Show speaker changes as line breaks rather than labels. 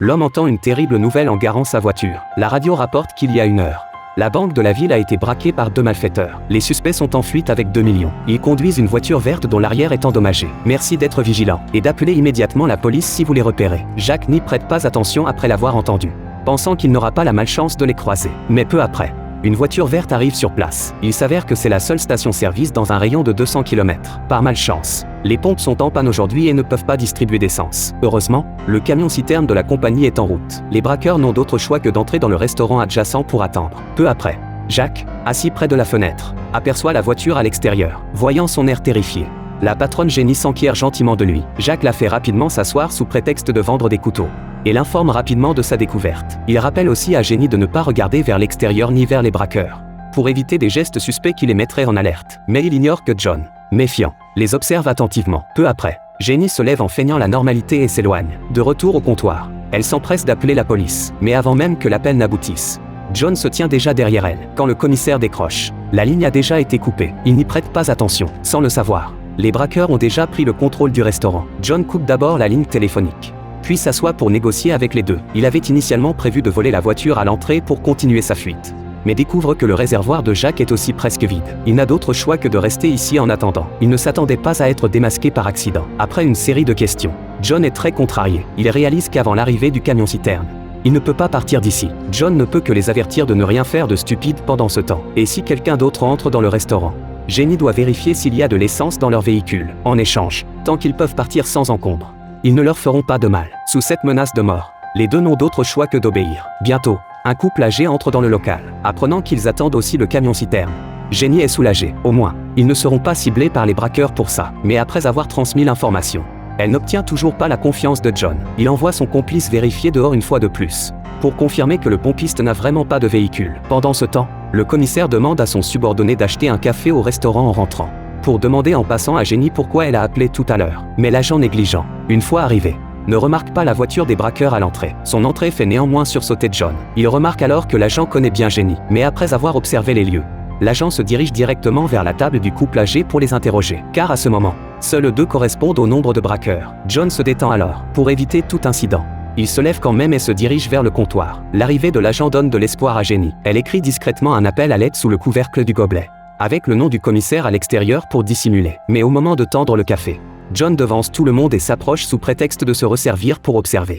L'homme entend une terrible nouvelle en garant sa voiture. La radio rapporte qu'il y a 1 heure. La banque de la ville a été braquée par 2 malfaiteurs. Les suspects sont en fuite avec 2 millions. Ils conduisent une voiture verte dont l'arrière est endommagé. Merci d'être vigilant et d'appeler immédiatement la police si vous les repérez. Jacques n'y prête pas attention après l'avoir entendu, pensant qu'il n'aura pas la malchance de les croiser. Mais peu après, une voiture verte arrive sur place. Il s'avère que c'est la seule station-service dans un rayon de 200 km. Par malchance, les pompes sont en panne aujourd'hui et ne peuvent pas distribuer d'essence. Heureusement, le camion-citerne de la compagnie est en route. Les braqueurs n'ont d'autre choix que d'entrer dans le restaurant adjacent pour attendre. Peu après, Jacques, assis près de la fenêtre, aperçoit la voiture à l'extérieur. Voyant son air terrifié, la patronne Jenny s'enquiert gentiment de lui. Jacques la fait rapidement s'asseoir sous prétexte de vendre des couteaux et l'informe rapidement de sa découverte. Il rappelle aussi à Jenny de ne pas regarder vers l'extérieur ni vers les braqueurs, pour éviter des gestes suspects qui les mettraient en alerte. Mais il ignore que John, méfiant, les observe attentivement. Peu après, Jenny se lève en feignant la normalité et s'éloigne. De retour au comptoir, elle s'empresse d'appeler la police. Mais avant même que l'appel n'aboutisse, John se tient déjà derrière elle. Quand le commissaire décroche, la ligne a déjà été coupée. Il n'y prête pas attention. Sans le savoir, les braqueurs ont déjà pris le contrôle du restaurant. John coupe d'abord la ligne téléphonique, puis s'assoit pour négocier avec les deux. Il avait initialement prévu de voler la voiture à l'entrée pour continuer sa fuite, mais découvre que le réservoir de Jacques est aussi presque vide. Il n'a d'autre choix que de rester ici en attendant. Il ne s'attendait pas à être démasqué par accident. Après une série de questions, John est très contrarié. Il réalise qu'avant l'arrivée du camion-citerne, il ne peut pas partir d'ici. John ne peut que les avertir de ne rien faire de stupide pendant ce temps. Et si quelqu'un d'autre entre dans le restaurant, Jenny doit vérifier s'il y a de l'essence dans leur véhicule. En échange, tant qu'ils peuvent partir sans encombre, ils ne leur feront pas de mal. Sous cette menace de mort, les deux n'ont d'autre choix que d'obéir. Bientôt, un couple âgé entre dans le local, apprenant qu'ils attendent aussi le camion-citerne. Jenny est soulagée. Au moins, ils ne seront pas ciblés par les braqueurs pour ça. Mais après avoir transmis l'information, elle n'obtient toujours pas la confiance de John. Il envoie son complice vérifier dehors une fois de plus, pour confirmer que le pompiste n'a vraiment pas de véhicule. Pendant ce temps, le commissaire demande à son subordonné d'acheter un café au restaurant en rentrant, pour demander en passant à Jenny pourquoi elle a appelé tout à l'heure. Mais l'agent négligent, une fois arrivé, ne remarque pas la voiture des braqueurs à l'entrée. Son entrée fait néanmoins sursauter John. Il remarque alors que l'agent connaît bien Jenny. Mais après avoir observé les lieux, l'agent se dirige directement vers la table du couple âgé pour les interroger. Car à ce moment, seuls 2 correspondent au nombre de braqueurs. John se détend alors. Pour éviter tout incident, il se lève quand même et se dirige vers le comptoir. L'arrivée de l'agent donne de l'espoir à Jenny. Elle écrit discrètement un appel à l'aide sous le couvercle du gobelet, avec le nom du commissaire à l'extérieur pour dissimuler. Mais au moment de tendre le café, John devance tout le monde et s'approche sous prétexte de se resservir pour observer.